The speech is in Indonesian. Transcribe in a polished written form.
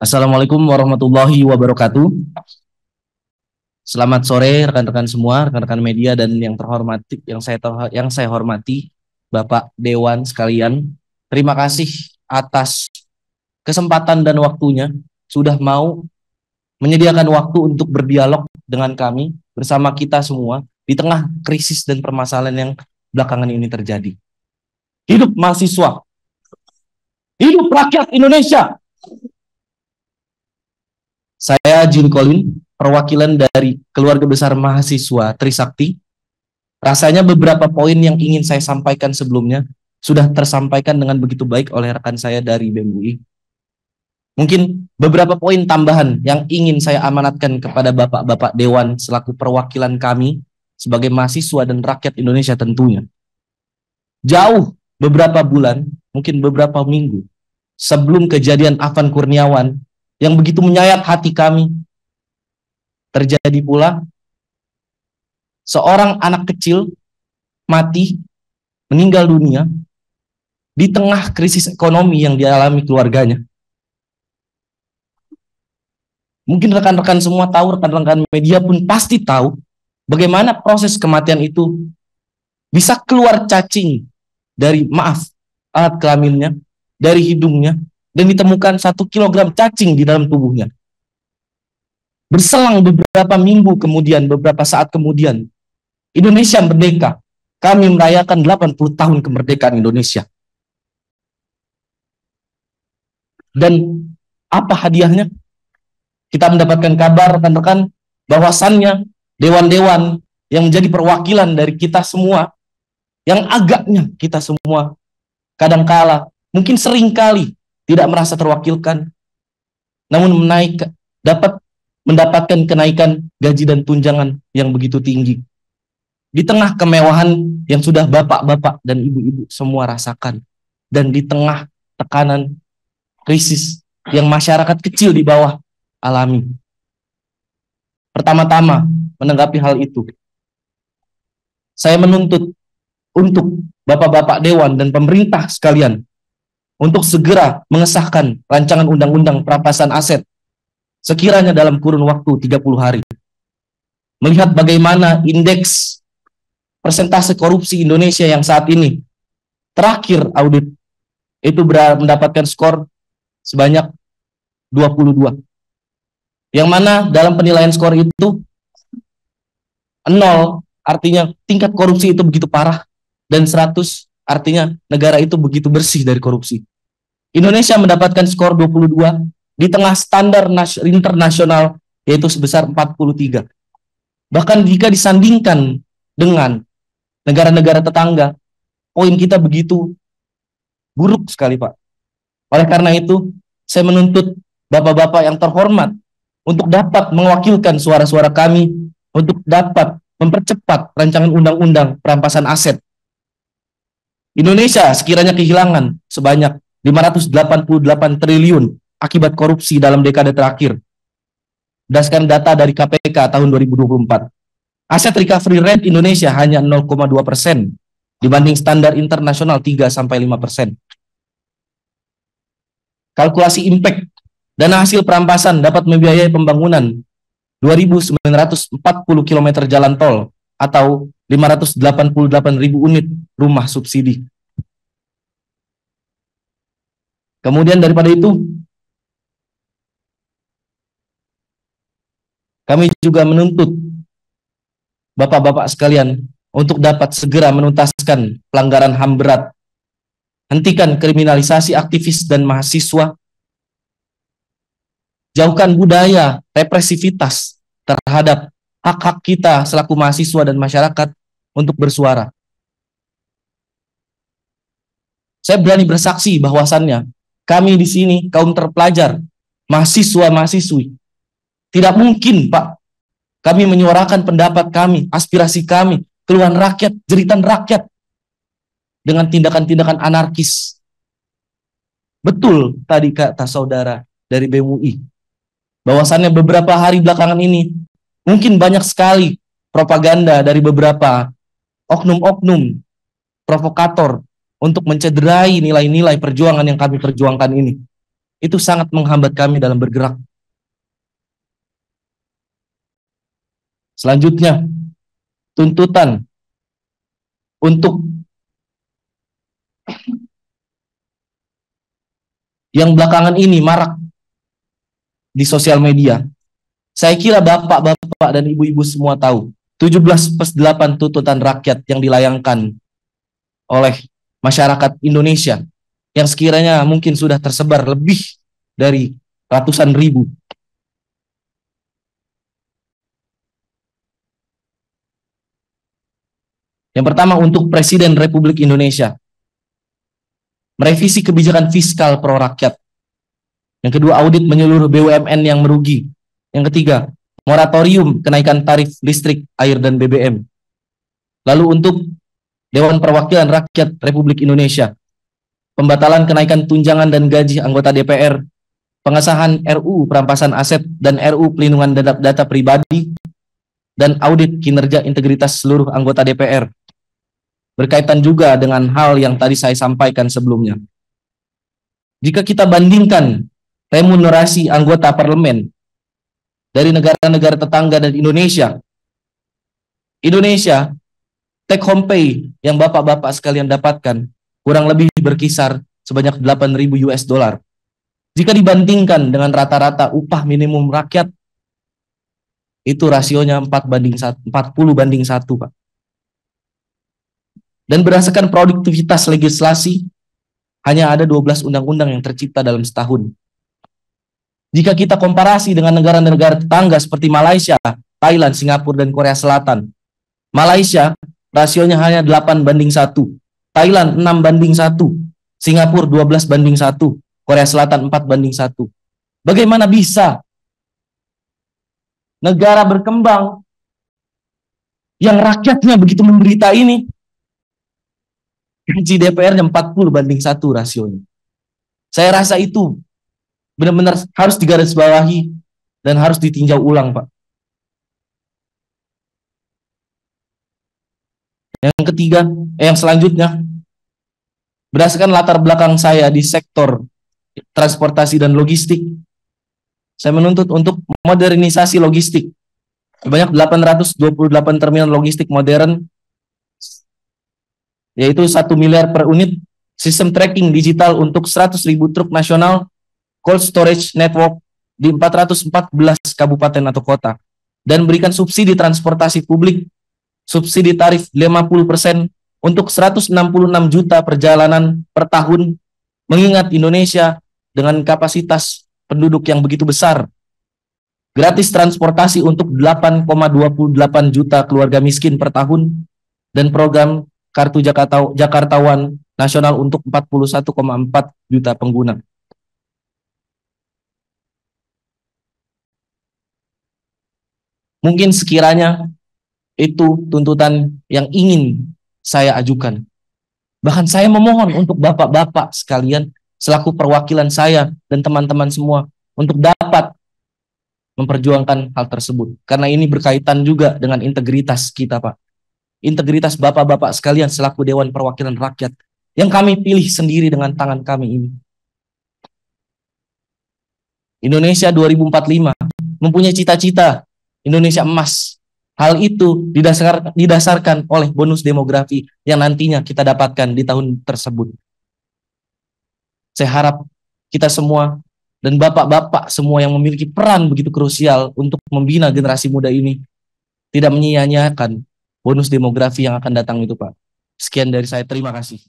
Assalamualaikum warahmatullahi wabarakatuh. Selamat sore rekan-rekan semua, rekan-rekan media dan yang terhormati, yang saya hormati, Bapak Dewan sekalian. Terima kasih atas kesempatan dan waktunya sudah mau menyediakan waktu untuk berdialog dengan kami bersama kita semua di tengah krisis dan permasalahan yang belakangan ini terjadi. Hidup mahasiswa, hidup rakyat Indonesia. Saya Jin Colin, perwakilan dari keluarga besar mahasiswa Trisakti. Rasanya beberapa poin yang ingin saya sampaikan sebelumnya sudah tersampaikan dengan begitu baik oleh rekan saya dari BEM UI. Mungkin beberapa poin tambahan yang ingin saya amanatkan kepada Bapak-Bapak Dewan selaku perwakilan kami sebagai mahasiswa dan rakyat Indonesia tentunya. Jauh beberapa bulan, mungkin beberapa minggu, sebelum kejadian Afan Kurniawan yang begitu menyayat hati kami, terjadi pula seorang anak kecil mati, meninggal dunia di tengah krisis ekonomi yang dialami keluarganya. Mungkin rekan-rekan semua tahu, rekan-rekan media pun pasti tahu bagaimana proses kematian itu bisa keluar cacing dari, alat kelaminnya, dari hidungnya, dan ditemukan 1 kilogram cacing di dalam tubuhnya. Berselang beberapa minggu kemudian, beberapa saat kemudian, Indonesia merdeka. Kami merayakan 80 tahun kemerdekaan Indonesia. Dan apa hadiahnya? Kita mendapatkan kabar, rekan-rekan, bahwasannya dewan-dewan yang menjadi perwakilan dari kita semua, yang agaknya kita semua kadangkala, mungkin seringkali tidak merasa terwakilkan, namun dapat mendapatkan kenaikan gaji dan tunjangan yang begitu tinggi. Di tengah kemewahan yang sudah bapak-bapak dan ibu-ibu semua rasakan, dan di tengah tekanan krisis yang masyarakat kecil di bawah alami. Pertama-tama menanggapi hal itu, saya menuntut untuk bapak-bapak dewan dan pemerintah sekalian untuk segera mengesahkan rancangan undang-undang perampasan aset sekiranya dalam kurun waktu 30 hari. Melihat bagaimana indeks persentase korupsi Indonesia yang saat ini terakhir audit itu mendapatkan skor sebanyak 22. Yang mana dalam penilaian skor itu 0 artinya tingkat korupsi itu begitu parah, dan 100 artinya negara itu begitu bersih dari korupsi. Indonesia mendapatkan skor 22 di tengah standar internasional yaitu sebesar 43. Bahkan jika disandingkan dengan negara-negara tetangga, poin kita begitu buruk sekali, Pak. Oleh karena itu, saya menuntut bapak-bapak yang terhormat untuk dapat mewakilkan suara-suara kami untuk dapat mempercepat rancangan undang-undang perampasan aset. Indonesia sekiranya kehilangan sebanyak 588 triliun akibat korupsi dalam dekade terakhir. Berdasarkan data dari KPK tahun 2024, aset recovery rate Indonesia hanya 0,2% dibanding standar internasional 3-5%. Kalkulasi impact dana hasil perampasan dapat membiayai pembangunan 2.940 km jalan tol atau 588.000 unit rumah subsidi. Kemudian daripada itu, kami juga menuntut bapak-bapak sekalian untuk dapat segera menuntaskan pelanggaran HAM berat, hentikan kriminalisasi aktivis dan mahasiswa, jauhkan budaya represivitas terhadap hak-hak kita selaku mahasiswa dan masyarakat untuk bersuara. Saya berani bersaksi bahwasannya kami di sini, kaum terpelajar, mahasiswa-mahasiswi, tidak mungkin, Pak, kami menyuarakan pendapat kami, aspirasi kami, keluhan rakyat, jeritan rakyat dengan tindakan-tindakan anarkis. Betul tadi kata saudara dari BEM UI, bahwasannya beberapa hari belakangan ini mungkin banyak sekali propaganda dari beberapa oknum-oknum provokator untuk mencederai nilai-nilai perjuangan yang kami perjuangkan ini. itu sangat menghambat kami dalam bergerak. Selanjutnya, tuntutan untuk yang belakangan ini marak di sosial media. Saya kira bapak-bapak dan ibu-ibu semua tahu 17+8 tuntutan rakyat yang dilayangkan oleh masyarakat Indonesia yang sekiranya mungkin sudah tersebar lebih dari ratusan ribu. Yang pertama, untuk Presiden Republik Indonesia, merevisi kebijakan fiskal pro rakyat. Yang kedua, audit menyeluruh BUMN yang merugi. Yang ketiga, moratorium kenaikan tarif listrik, air, dan BBM. Lalu untuk Dewan Perwakilan Rakyat Republik Indonesia, pembatalan kenaikan tunjangan dan gaji anggota DPR, pengesahan RUU perampasan aset dan RUU pelindungan data pribadi, dan audit kinerja integritas seluruh anggota DPR. Berkaitan juga dengan hal yang tadi saya sampaikan sebelumnya. Jika kita bandingkan remunerasi anggota parlemen dari negara-negara tetangga dan Indonesia take home pay yang bapak-bapak sekalian dapatkan kurang lebih berkisar sebanyak 8.000 US dollar. Jika dibandingkan dengan rata-rata upah minimum rakyat, itu rasionya 40/1, Pak. Dan berdasarkan produktivitas legislasi, hanya ada 12 undang-undang yang tercipta dalam setahun. Jika kita komparasi dengan negara-negara tetangga seperti Malaysia, Thailand, Singapura, dan Korea Selatan, Malaysia rasionya hanya 8/1, Thailand 6/1, Singapura 12/1, Korea Selatan 4/1. Bagaimana bisa negara berkembang yang rakyatnya begitu menderita ini, gaji DPR-nya 40/1 rasionya? Saya rasa itu benar-benar harus digarisbawahi dan harus ditinjau ulang, Pak. Yang ketiga, yang selanjutnya, berdasarkan latar belakang saya di sektor transportasi dan logistik, saya menuntut untuk modernisasi logistik. Sebanyak 828 terminal logistik modern, yaitu 1 miliar per unit, sistem tracking digital untuk 100.000 truk nasional, cold storage network di 414 kabupaten atau kota, dan berikan subsidi transportasi publik, subsidi tarif 50% untuk 166 juta perjalanan per tahun, mengingat Indonesia dengan kapasitas penduduk yang begitu besar. Gratis transportasi untuk 8,28 juta keluarga miskin per tahun, dan program Kartu Jakartawan Nasional untuk 41,4 juta pengguna. Mungkin sekiranya itu tuntutan yang ingin saya ajukan. Bahkan saya memohon untuk bapak-bapak sekalian selaku perwakilan saya dan teman-teman semua untuk dapat memperjuangkan hal tersebut. Karena ini berkaitan juga dengan integritas kita, Pak. Integritas bapak-bapak sekalian selaku Dewan Perwakilan Rakyat yang kami pilih sendiri dengan tangan kami ini. Indonesia 2045 mempunyai cita-cita Indonesia emas. Hal itu didasarkan oleh bonus demografi yang nantinya kita dapatkan di tahun tersebut. Saya harap kita semua dan bapak-bapak semua yang memiliki peran begitu krusial untuk membina generasi muda ini tidak menyia-nyiakan bonus demografi yang akan datang itu, Pak. Sekian dari saya, terima kasih.